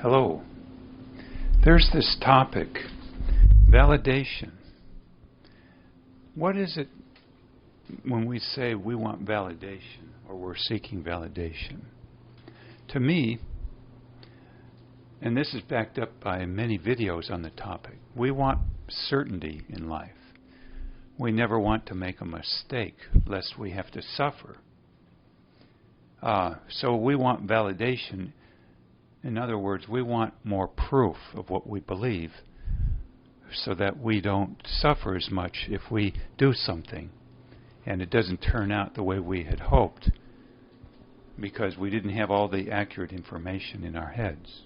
Hello. There's this topic, validation. What is it when we say we want validation or we're seeking validation? To me, and this is backed up by many videos on the topic, we want certainty in life. We never want to make a mistake lest we have to suffer. So we want validation. In other words, we want more proof of what we believe so that we don't suffer as much if we do something and it doesn't turn out the way we had hoped because we didn't have all the accurate information in our heads.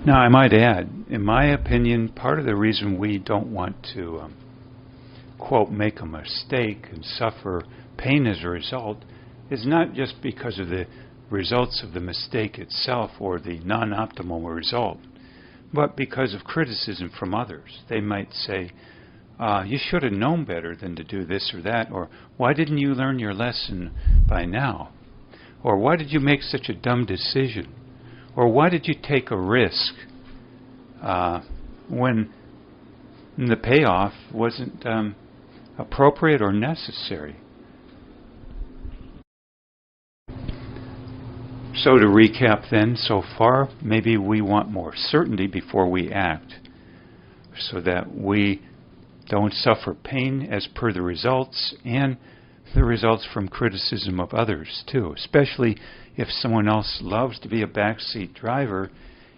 Now, I might add, in my opinion, part of the reason we don't want to, quote, make a mistake and suffer pain as a result is not just because of the results of the mistake itself or the non-optimal result, but because of criticism from others. They might say, you should have known better than to do this or that, or why didn't you learn your lesson by now? Or why did you make such a dumb decision? Or why did you take a risk when the payoff wasn't appropriate or necessary? So to recap then, so far, maybe we want more certainty before we act so that we don't suffer pain as per the results and the results from criticism of others too, especially if someone else loves to be a backseat driver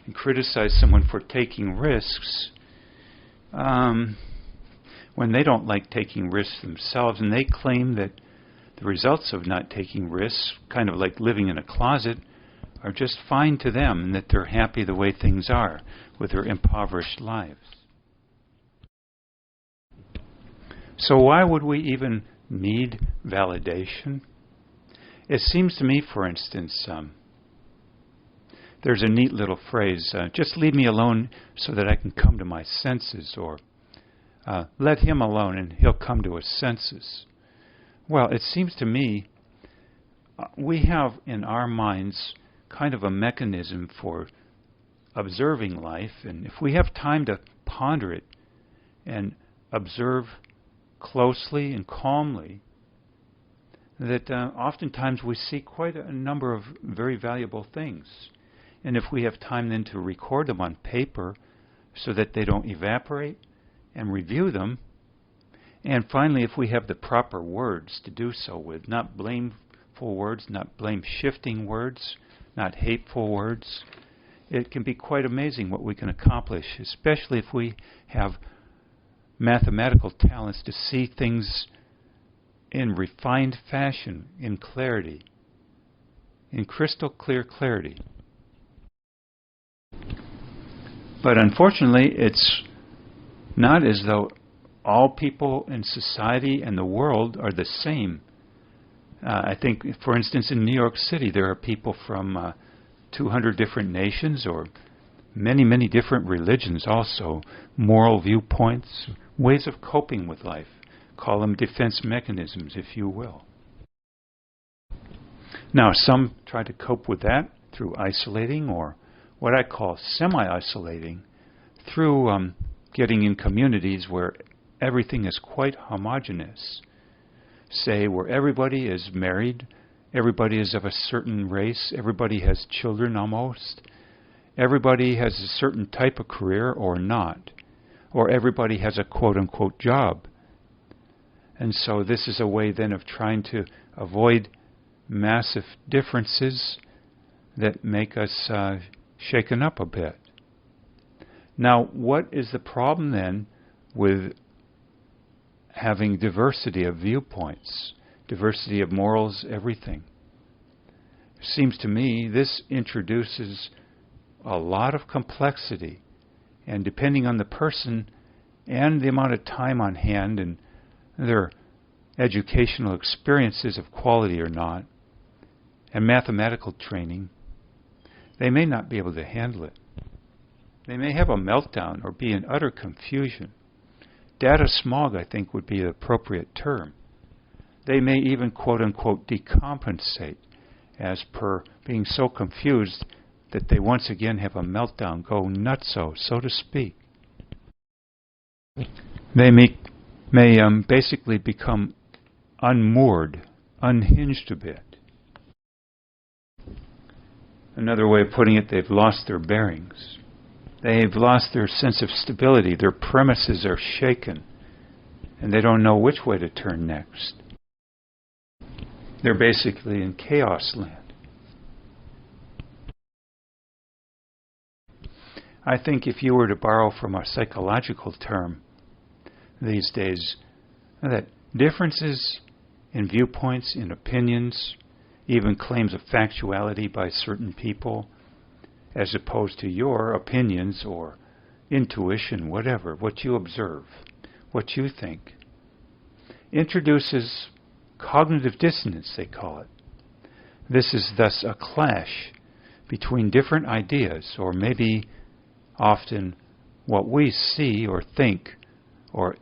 and criticize someone for taking risks when they don't like taking risks themselves and they claim that the results of not taking risks, kind of like living in a closet, are just fine to them and that they're happy the way things are with their impoverished lives. So why would we even need validation? It seems to me, for instance, there's a neat little phrase, just leave me alone so that I can come to my senses, or let him alone and he'll come to his senses. Well, it seems to me we have in our minds kind of a mechanism for observing life, and if we have time to ponder it and observe closely and calmly, that oftentimes we see quite a number of very valuable things. And if we have time then to record them on paper so that they don't evaporate and review them, and finally if we have the proper words to do so with, not blameful words, not blame-shifting words, not hateful words, it can be quite amazing what we can accomplish, especially if we have mathematical talents to see things in refined fashion, in clarity, in crystal clear clarity. But unfortunately, it's not as though all people in society and the world are the same. I think, for instance, in New York City, there are people from 200 different nations or many, many different religions also, moral viewpoints, ways of coping with life. Call them defense mechanisms, if you will. Now, some try to cope with that through isolating, or what I call semi-isolating, through getting in communities where everything is quite homogeneous. Say, where everybody is married, everybody is of a certain race, everybody has children almost, everybody has a certain type of career or not, or everybody has a quote-unquote job. And so this is a way then of trying to avoid massive differences that make us shaken up a bit. Now, what is the problem then with having diversity of viewpoints, diversity of morals, everything? It seems to me this introduces a lot of complexity, and depending on the person and the amount of time on hand and their educational experiences of quality or not, and mathematical training, they may not be able to handle it. They may have a meltdown or be in utter confusion. Data smog, I think, would be the appropriate term. They may even, quote-unquote, decompensate as per being so confused that they once again have a meltdown, go nutso, so to speak. They may basically become unmoored, unhinged a bit. Another way of putting it, they've lost their bearings. They've lost their sense of stability. Their premises are shaken, and they don't know which way to turn next. They're basically in chaos land. I think if you were to borrow from a psychological term these days, that differences in viewpoints, in opinions, even claims of factuality by certain people, as opposed to your opinions or intuition, whatever, what you observe, what you think, introduces cognitive dissonance, they call it. This is thus a clash between different ideas, or maybe often what we see or think, or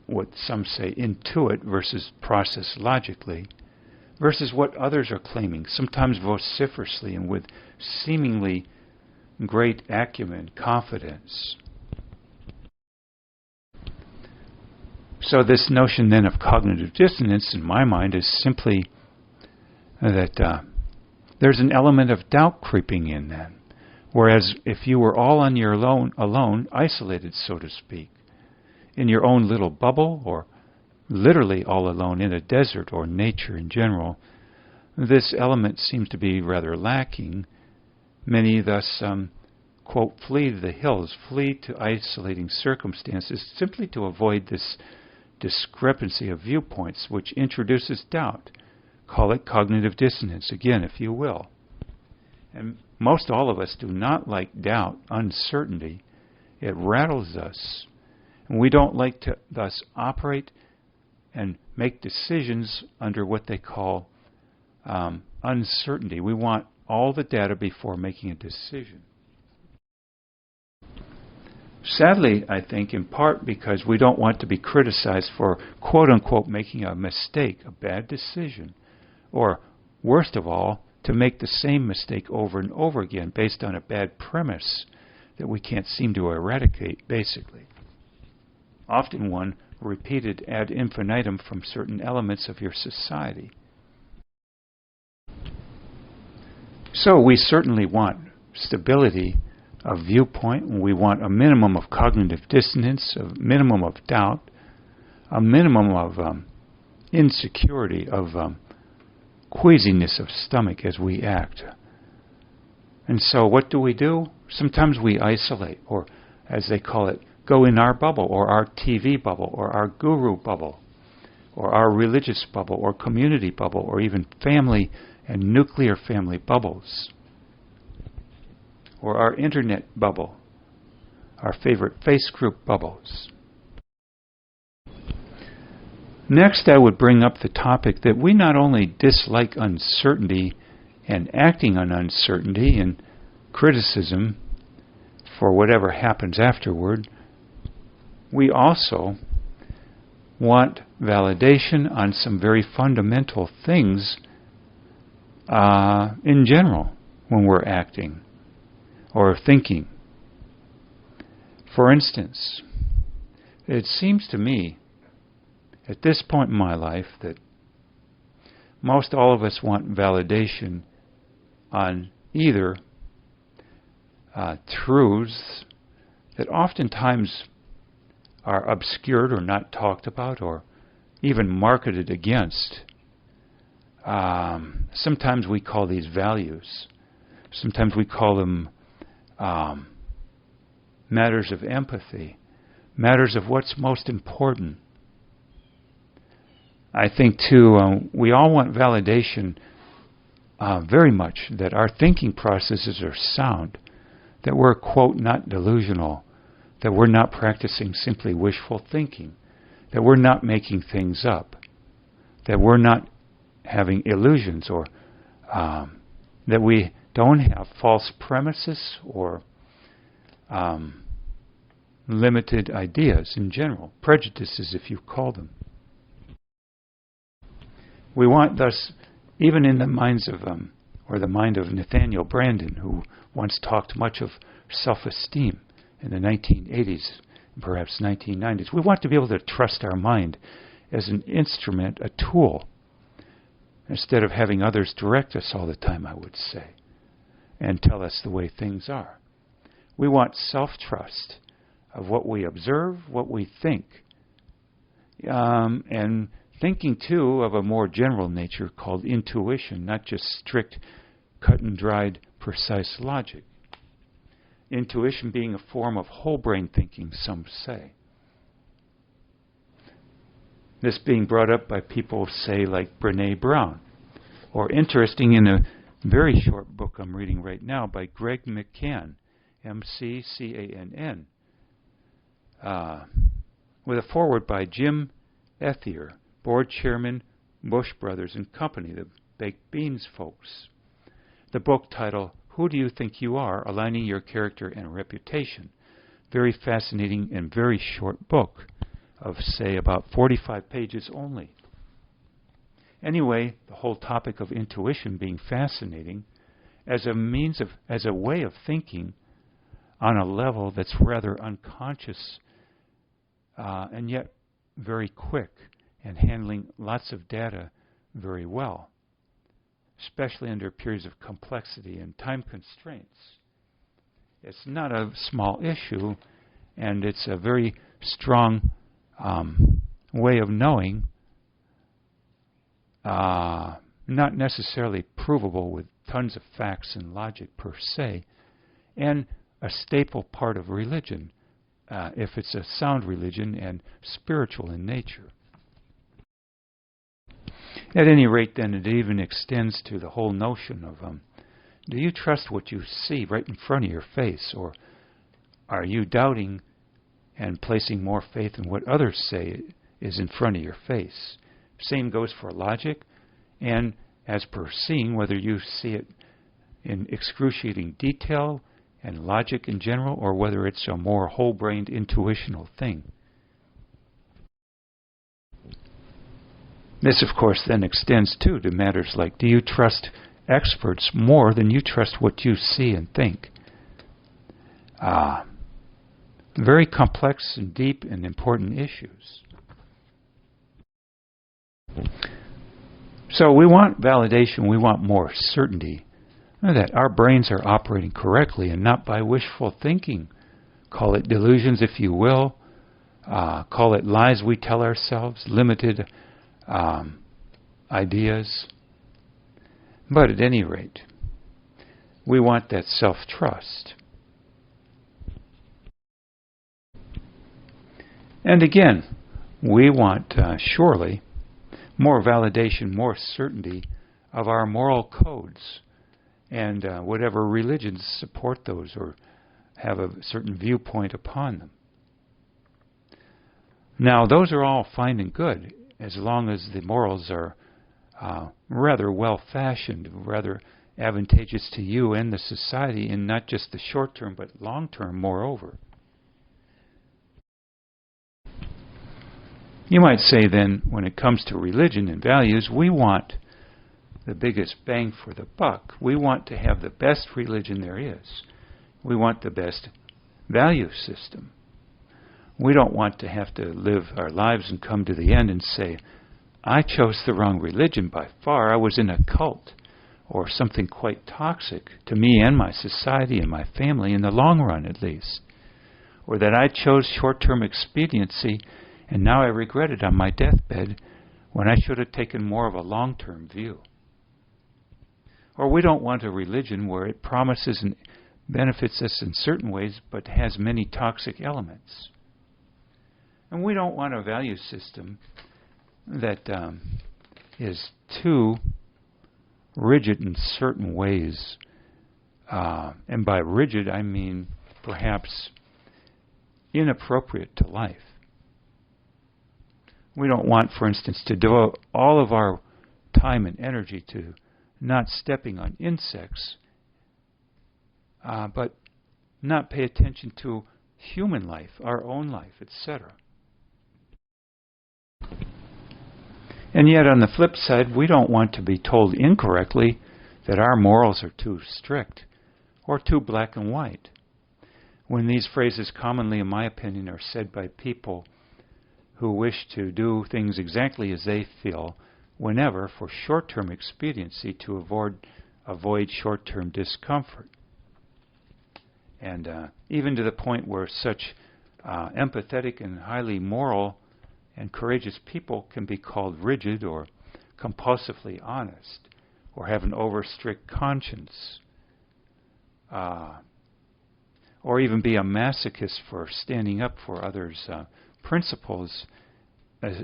what some say intuit versus process logically, versus what others are claiming, sometimes vociferously and with seemingly great acumen, confidence. So this notion then of cognitive dissonance, in my mind, is simply that there's an element of doubt creeping in then. Whereas if you were all on your alone, isolated, so to speak, in your own little bubble, or literally all alone in a desert or nature in general, this element seems to be rather lacking. Many thus, quote, flee to the hills, flee to isolating circumstances, simply to avoid this discrepancy of viewpoints, which introduces doubt. Call it cognitive dissonance, again, if you will. And most all of us do not like doubt, uncertainty. It rattles us. And we don't like to thus operate and make decisions under what they call uncertainty. We want all the data before making a decision. Sadly, I think, in part because we don't want to be criticized for, quote-unquote, making a mistake, a bad decision, or, worst of all, to make the same mistake over and over again based on a bad premise that we can't seem to eradicate, basically. Often one repeated ad infinitum from certain elements of your society. So we certainly want stability of viewpoint, and we want a minimum of cognitive dissonance, a minimum of doubt, a minimum of insecurity, of queasiness of stomach as we act. And so what do? Sometimes we isolate, or as they call it, go in our bubble, or our TV bubble, or our guru bubble, or our religious bubble, or community bubble, or even family and nuclear family bubbles, or our internet bubble, our favorite face group bubbles. Next, I would bring up the topic that we not only dislike uncertainty and acting on uncertainty and criticism for whatever happens afterward, we also want validation on some very fundamental things in general when we're acting or thinking. For instance, it seems to me at this point in my life that most all of us want validation on either truths that oftentimes are obscured or not talked about or even marketed against. Sometimes we call these values. Sometimes we call them matters of empathy, matters of what's most important. I think, too, we all want validation very much that our thinking processes are sound, that we're, quote, not delusional, that we're not practicing simply wishful thinking, that we're not making things up, that we're not having illusions, or that we don't have false premises or limited ideas in general, prejudices if you call them. We want thus, even in the minds of or the mind of Nathaniel Branden, who once talked much of self-esteem in the 1980s, and perhaps 1990s. We want to be able to trust our mind as an instrument, a tool, instead of having others direct us all the time, I would say, and tell us the way things are. We want self-trust of what we observe, what we think, and thinking, too, of a more general nature called intuition, not just strict, cut-and-dried, precise logic. Intuition being a form of whole-brain thinking, some say. This being brought up by people, say, like Brené Brown, or interesting in a very short book I'm reading right now by Greg McCann, M-C-C-A-N-N, with a foreword by Jim Ethier, board chairman, Bush Brothers and Company, the baked beans folks. The book title, Who Do You Think You Are? Aligning Your Character and Reputation. Very fascinating and very short book of, say, about 45 pages only. Anyway, the whole topic of intuition being fascinating as a way of thinking on a level that's rather unconscious and yet very quick, and handling lots of data very well, especially under periods of complexity and time constraints. It's not a small issue, and it's a very strong way of knowing, not necessarily provable with tons of facts and logic per se, and a staple part of religion, if it's a sound religion and spiritual in nature. At any rate, then, it even extends to the whole notion of, do you trust what you see right in front of your face, or are you doubting and placing more faith in what others say is in front of your face? Same goes for logic, and as per seeing, whether you see it in excruciating detail and logic in general, or whether it's a more whole-brained intuitional thing. This, of course, then extends, too, to matters like, do you trust experts more than you trust what you see and think? Very complex and deep and important issues. So we want validation, we want more certainty that our brains are operating correctly and not by wishful thinking. Call it delusions, if you will. Call it lies we tell ourselves, limited ideas. But at any rate, we want that self-trust. And again, we want, surely, more validation, more certainty of our moral codes, and whatever religions support those or have a certain viewpoint upon them. Now, those are all fine and good, as long as the morals are rather well-fashioned, rather advantageous to you and the society in not just the short term, but long term, moreover. You might say then, when it comes to religion and values, we want the biggest bang for the buck. We want to have the best religion there is. We want the best value system. We don't want to have to live our lives and come to the end and say, I chose the wrong religion by far. I was in a cult or something quite toxic to me and my society and my family in the long run, at least. Or that I chose short-term expediency and now I regret it on my deathbed when I should have taken more of a long-term view. Or we don't want a religion where it promises and benefits us in certain ways but has many toxic elements. And we don't want a value system that is too rigid in certain ways. And by rigid, I mean perhaps inappropriate to life. We don't want, for instance, to devote all of our time and energy to not stepping on insects, but not pay attention to human life, our own life, etc. And yet, on the flip side, we don't want to be told incorrectly that our morals are too strict or too black and white. When these phrases commonly, in my opinion, are said by people who wish to do things exactly as they feel, whenever, for short-term expediency to avoid short-term discomfort. And even to the point where such empathetic and highly moral and courageous people can be called rigid or compulsively honest, or have an over-strict conscience, or even be a masochist for standing up for others' principles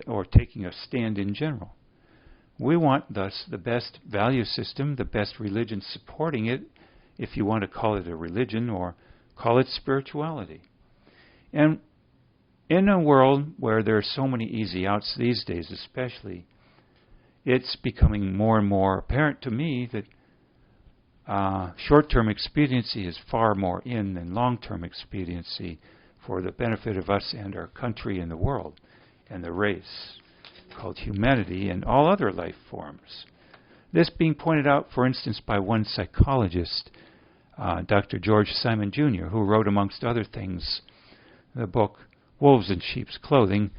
or taking a stand in general. We want, thus, the best value system, the best religion supporting it, if you want to call it a religion, or call it spirituality. And in a world where there are so many easy outs these days especially, it's becoming more and more apparent to me that short-term expediency is far more in than long-term expediency for the benefit of us and our country and the world and the race called humanity and all other life forms. This being pointed out, for instance, by one psychologist, Dr. George Simon Jr., who wrote, amongst other things, the book Wolves in Sheep's Clothing,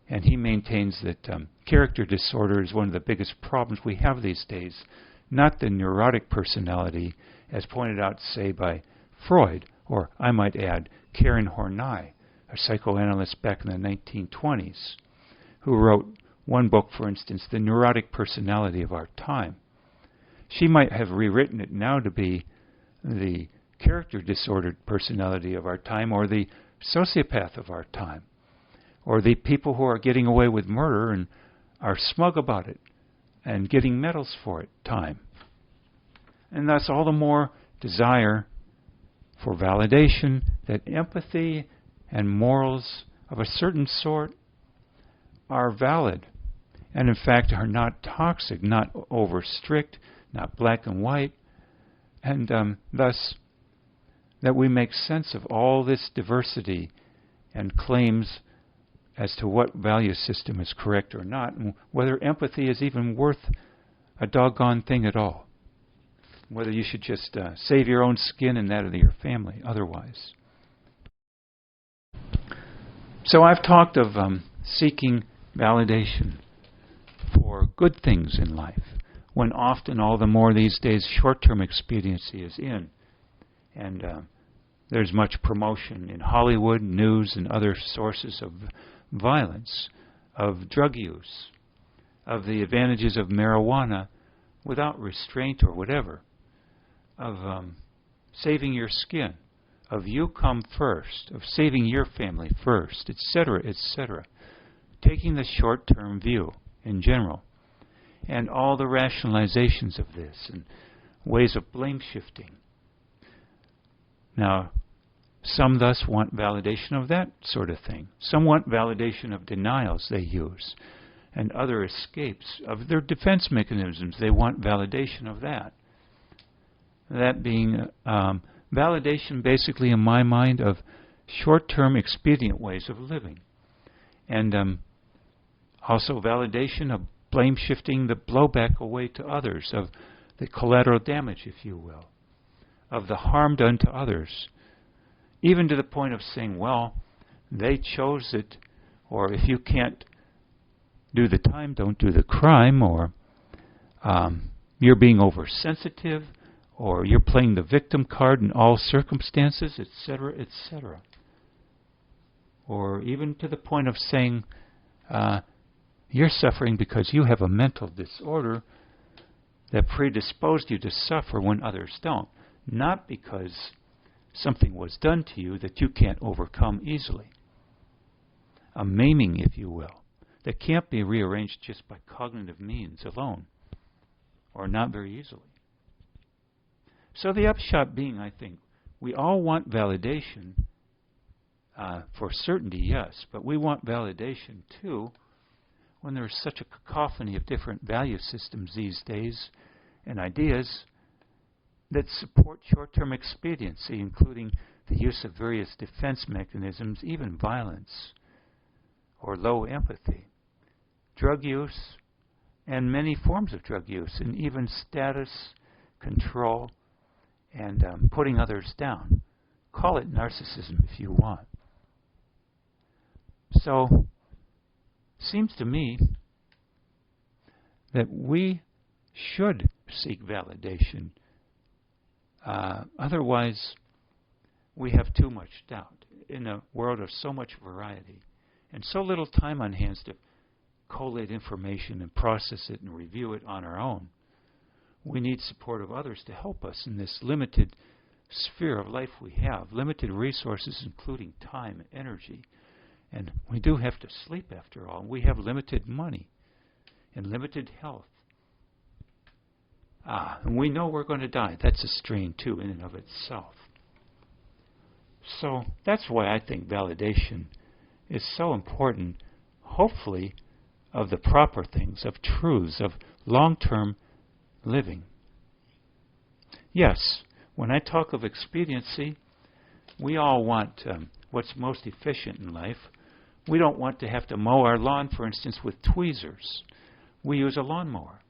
and he maintains that character disorder is one of the biggest problems we have these days, not the neurotic personality, as pointed out, say, by Freud, or I might add, Karen Horney, a psychoanalyst back in the 1920s, who wrote one book, for instance, The Neurotic Personality of Our Time. She might have rewritten it now to be the character disordered personality of our time, or the sociopath of our time, or the people who are getting away with murder and are smug about it and getting medals for it time. And thus all the more desire for validation that empathy and morals of a certain sort are valid and in fact are not toxic, not over strict, not black and white, and thus that we make sense of all this diversity and claims as to what value system is correct or not, and whether empathy is even worth a doggone thing at all. Whether you should just save your own skin and that of your family otherwise. So I've talked of seeking validation for good things in life, when often all the more these days short-term expediency is in. And there's much promotion in Hollywood, news, and other sources of violence, of drug use, of the advantages of marijuana without restraint or whatever, of saving your skin, of you come first, of saving your family first, etc., etc. Taking the short-term view in general, and all the rationalizations of this, and ways of blame shifting. Now, some thus want validation of that sort of thing. Some want validation of denials they use, and other escapes of their defense mechanisms. They want validation of that. That being validation, basically, in my mind, of short-term expedient ways of living. And also validation of blame shifting the blowback away to others, of the collateral damage, if you will, of the harm done to others. Even to the point of saying, well, they chose it, or if you can't do the time, don't do the crime, or you're being oversensitive, or you're playing the victim card in all circumstances, etc., etc. Or even to the point of saying, you're suffering because you have a mental disorder that predisposed you to suffer when others don't, not because something was done to you that you can't overcome easily. A maiming, if you will, that can't be rearranged just by cognitive means alone, or not very easily. So the upshot being, I think, we all want validation for certainty, yes, but we want validation too when there's such a cacophony of different value systems these days and ideas that support short-term expediency, including the use of various defense mechanisms, even violence or low empathy, drug use, and many forms of drug use, and even status control, and putting others down. Call it narcissism if you want. So, seems to me that we should seek validation. Otherwise, we have too much doubt in a world of so much variety and so little time on hands to collate information and process it and review it on our own. We need support of others to help us in this limited sphere of life we have, limited resources including time, energy, and we do have to sleep after all. We have limited money and limited health. And we know we're going to die. That's a strain too in and of itself. So that's why I think validation is so important, hopefully, of the proper things, of truths, of long-term living. Yes, when I talk of expediency, we all want what's most efficient in life. We don't want to have to mow our lawn, for instance, with tweezers. We use a lawnmower.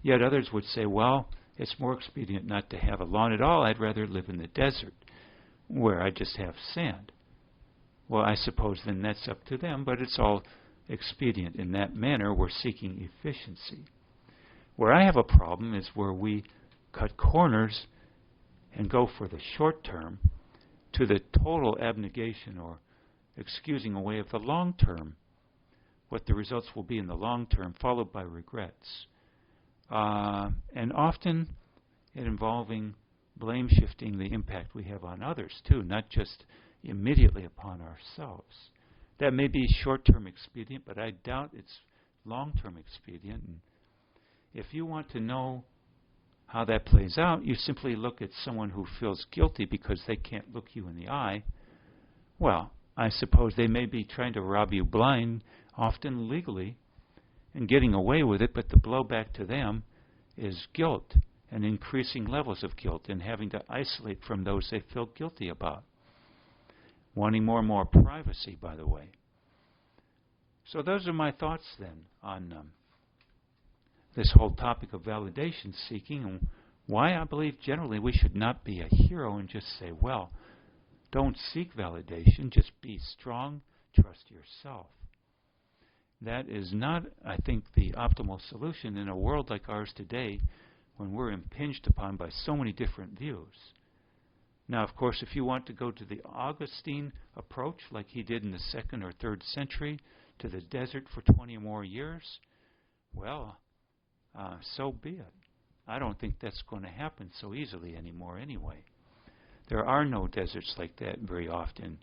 Yet others would say, well, it's more expedient not to have a lawn at all. I'd rather live in the desert, where I just have sand. Well, I suppose then that's up to them, but it's all expedient in that manner. We're seeking efficiency. Where I have a problem is where we cut corners and go for the short term to the total abnegation or excusing away of the long term, what the results will be in the long term, followed by regrets. And often it involving blame shifting the impact we have on others too, not just immediately upon ourselves. That may be short-term expedient, but I doubt it's long-term expedient. And if you want to know how that plays out, you simply look at someone who feels guilty because they can't look you in the eye. Well, I suppose they may be trying to rob you blind, often legally, and getting away with it, but the blowback to them is guilt and increasing levels of guilt and having to isolate from those they feel guilty about. Wanting more and more privacy, by the way. So those are my thoughts then on this whole topic of validation seeking and why I believe generally we should not be a hero and just say, well, don't seek validation, just be strong, trust yourself. That is not, I think, the optimal solution in a world like ours today when we're impinged upon by so many different views. Now, of course, if you want to go to the Augustine approach, like he did in the 2nd or 3rd century, to the desert for 20 or more years, well, so be it. I don't think that's going to happen so easily anymore anyway. There are no deserts like that very often.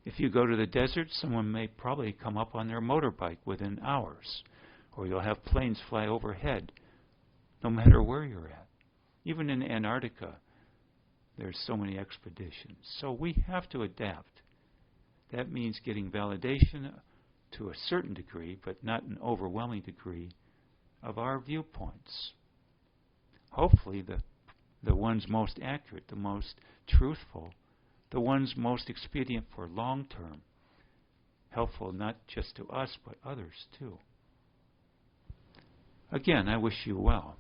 If you go to the desert, someone may probably come up on their motorbike within hours, or you'll have planes fly overhead, no matter where you're at. Even in Antarctica, there's so many expeditions. So we have to adapt. That means getting validation to a certain degree, but not an overwhelming degree, of our viewpoints. Hopefully the ones most accurate, the most truthful, the ones most expedient for long term, helpful not just to us but others too. Again, I wish you well.